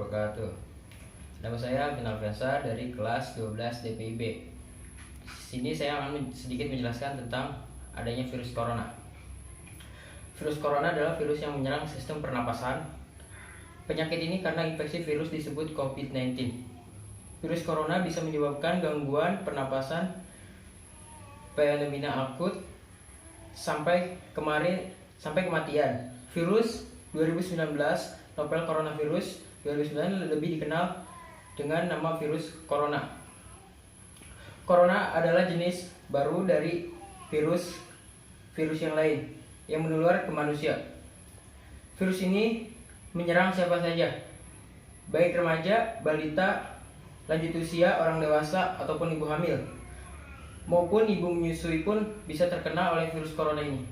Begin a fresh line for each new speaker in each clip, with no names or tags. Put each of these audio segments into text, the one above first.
wabarakatuh. Nama saya Alvin Alfiansa dari kelas 12 DPIB. Di sini saya akan sedikit menjelaskan tentang adanya virus corona. Virus corona adalah virus yang menyerang sistem pernapasan. Penyakit ini karena infeksi virus disebut COVID-19. Virus corona bisa menyebabkan gangguan pernapasan, pneumonia akut, sampai kematian. Virus 2019, novel coronavirus 2009 lebih dikenal dengan nama virus corona. Corona adalah jenis baru dari virus yang lain yang menular ke manusia. Virus ini menyerang siapa saja, baik remaja, balita, lanjut usia, orang dewasa, ataupun ibu hamil, maupun ibu menyusui pun bisa terkena oleh virus corona ini.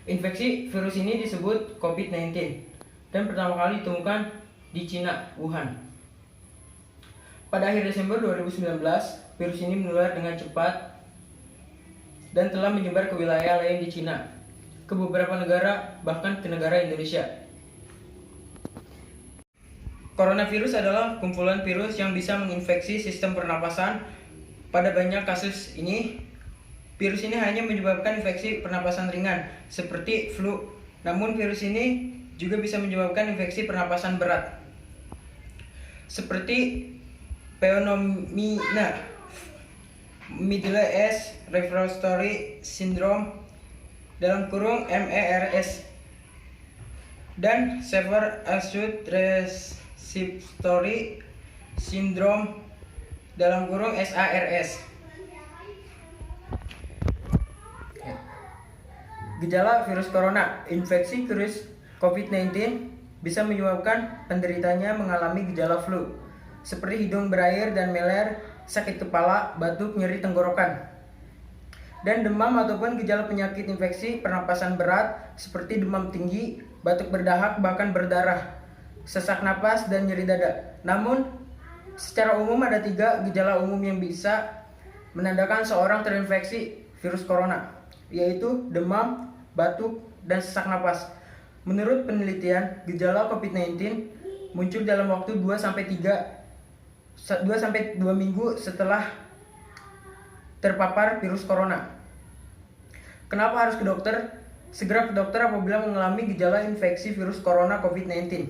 Infeksi virus ini disebut COVID-19 dan pertama kali ditemukan di Cina, Wuhan. Pada akhir Desember 2019, virus ini menular dengan cepat dan telah menyebar ke wilayah lain di Cina, ke beberapa negara, bahkan ke negara Indonesia. Coronavirus adalah kumpulan virus yang bisa menginfeksi sistem pernapasan. Pada banyak kasus ini, virus ini hanya menyebabkan infeksi pernapasan ringan seperti flu. Namun virus ini juga bisa menyebabkan infeksi pernapasan berat seperti pneumonia, Middle East Respiratory Syndrome (MERS) dan Severe Acute Respiratory Syndrome (SARS). Gejala virus corona. Infeksi virus COVID-19 bisa menyebabkan penderitanya mengalami gejala flu seperti hidung berair dan meler, sakit kepala, batuk, nyeri tenggorokan, dan demam ataupun gejala penyakit infeksi pernapasan berat seperti demam tinggi, batuk berdahak bahkan berdarah, sesak napas, dan nyeri dada. Namun, secara umum ada 3 gejala umum yang bisa menandakan seorang terinfeksi virus corona, yaitu demam, batuk, dan sesak napas. Menurut penelitian, gejala COVID-19 muncul dalam waktu 2-2 minggu setelah terpapar virus corona. Kenapa harus ke dokter? Segera ke dokter apabila mengalami gejala infeksi virus corona COVID-19.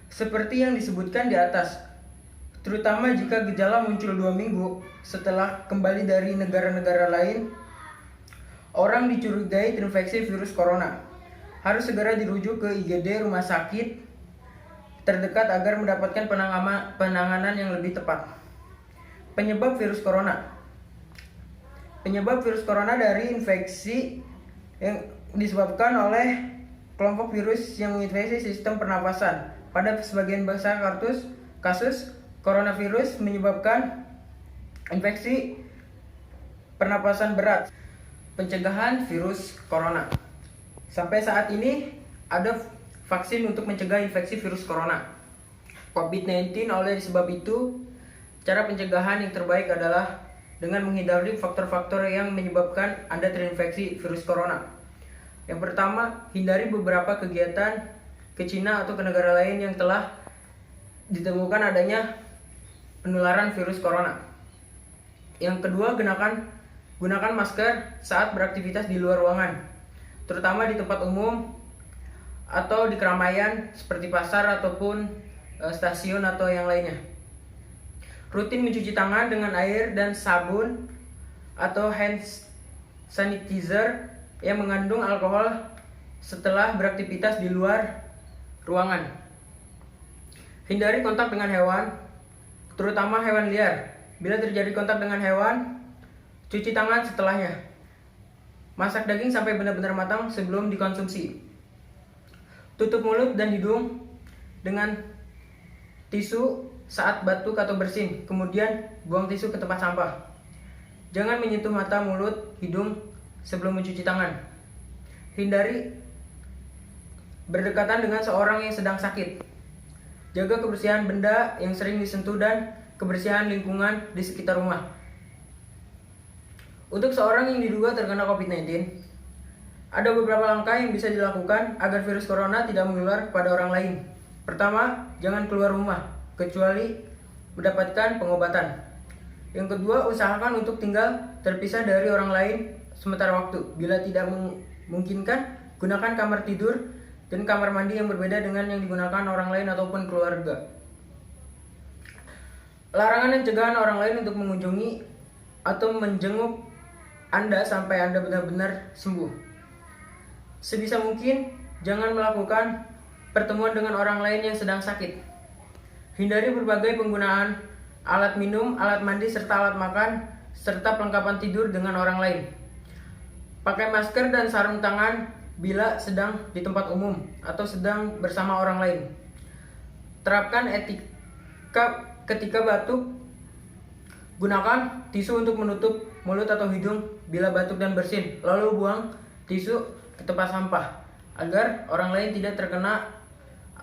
Seperti yang disebutkan di atas, terutama jika gejala muncul 2 minggu setelah kembali dari negara-negara lain, orang dicurigai terinfeksi virus corona harus segera dirujuk ke IGD rumah sakit terdekat agar mendapatkan penanganan yang lebih tepat. Penyebab virus corona. Penyebab virus corona dari infeksi yang disebabkan oleh kelompok virus yang menginfeksi sistem pernapasan. Pada sebagian besar kasus coronavirus menyebabkan infeksi pernapasan berat. Pencegahan virus corona. Sampai saat ini ada vaksin untuk mencegah infeksi virus corona COVID-19. Oleh sebab itu, cara pencegahan yang terbaik adalah dengan menghindari faktor-faktor yang menyebabkan Anda terinfeksi virus corona. Yang pertama, hindari beberapa kegiatan ke Cina atau ke negara lain yang telah ditemukan adanya penularan virus corona. Yang kedua, gunakan masker saat beraktivitas di luar ruangan, terutama di tempat umum atau di keramaian seperti pasar ataupun stasiun atau yang lainnya. Rutin mencuci tangan dengan air dan sabun atau hand sanitizer yang mengandung alkohol setelah beraktivitas di luar ruangan. Hindari kontak dengan hewan, terutama hewan liar. Bila terjadi kontak dengan hewan, cuci tangan setelahnya. Masak daging sampai benar-benar matang sebelum dikonsumsi. Tutup mulut dan hidung dengan tisu saat batuk atau bersin, kemudian buang tisu ke tempat sampah. Jangan menyentuh mata, mulut, hidung sebelum mencuci tangan. Hindari berdekatan dengan seorang yang sedang sakit. Jaga kebersihan benda yang sering disentuh dan kebersihan lingkungan di sekitar rumah. Untuk seorang yang diduga terkena COVID-19, ada beberapa langkah yang bisa dilakukan agar virus corona tidak menular kepada orang lain. Pertama, jangan keluar rumah kecuali mendapatkan pengobatan. Yang kedua, usahakan untuk tinggal terpisah dari orang lain sementara waktu. Bila tidak memungkinkan, gunakan kamar tidur dan kamar mandi yang berbeda dengan yang digunakan orang lain ataupun keluarga. Larangan dan cegahan orang lain untuk mengunjungi atau menjenguk Anda sampai Anda benar-benar sembuh. Sebisa mungkin, jangan melakukan pertemuan dengan orang lain yang sedang sakit. Hindari berbagai penggunaan alat minum, alat mandi, serta alat makan, serta perlengkapan tidur dengan orang lain. Pakai masker dan sarung tangan bila sedang di tempat umum atau sedang bersama orang lain. Terapkan etika ketika batuk. Gunakan tisu untuk menutup mulut atau hidung bila batuk dan bersin, lalu buang tisu ke tempat sampah agar orang lain tidak terkena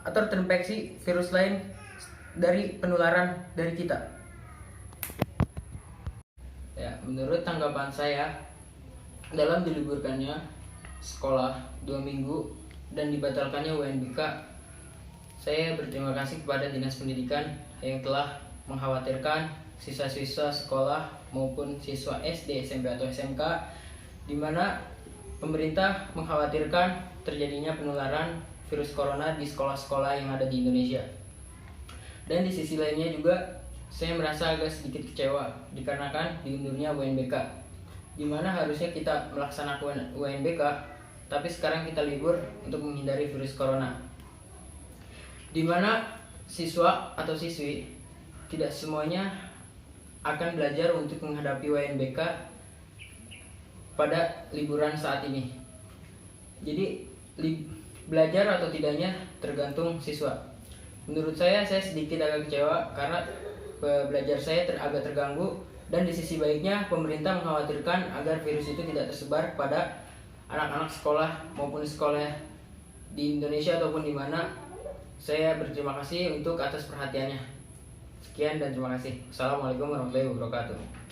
atau terinfeksi virus lain dari penularan dari kita. Ya, menurut tanggapan saya, dalam diliburkannya sekolah 2 minggu dan dibatalkannya UNBK, saya berterima kasih kepada Dinas Pendidikan yang telah mengkhawatirkan siswa-siswa sekolah maupun siswa SD, SMP atau SMK, di mana pemerintah mengkhawatirkan terjadinya penularan virus corona di sekolah-sekolah yang ada di Indonesia. Dan di sisi lainnya juga saya merasa agak sedikit kecewa dikarenakan diundurnya UNBK, di mana harusnya kita melaksanakan UNBK, tapi sekarang kita libur untuk menghindari virus corona, di mana siswa atau siswi tidak semuanya akan belajar untuk menghadapi UNBK pada liburan saat ini. Jadi belajar atau tidaknya tergantung siswa. Menurut saya sedikit agak kecewa karena belajar saya agak terganggu, dan di sisi baiknya pemerintah mengkhawatirkan agar virus itu tidak tersebar pada anak-anak sekolah maupun sekolah di Indonesia ataupun di mana. Saya berterima kasih untuk atas perhatiannya. Sekian dan terima kasih. Assalamualaikum warahmatullahi wabarakatuh.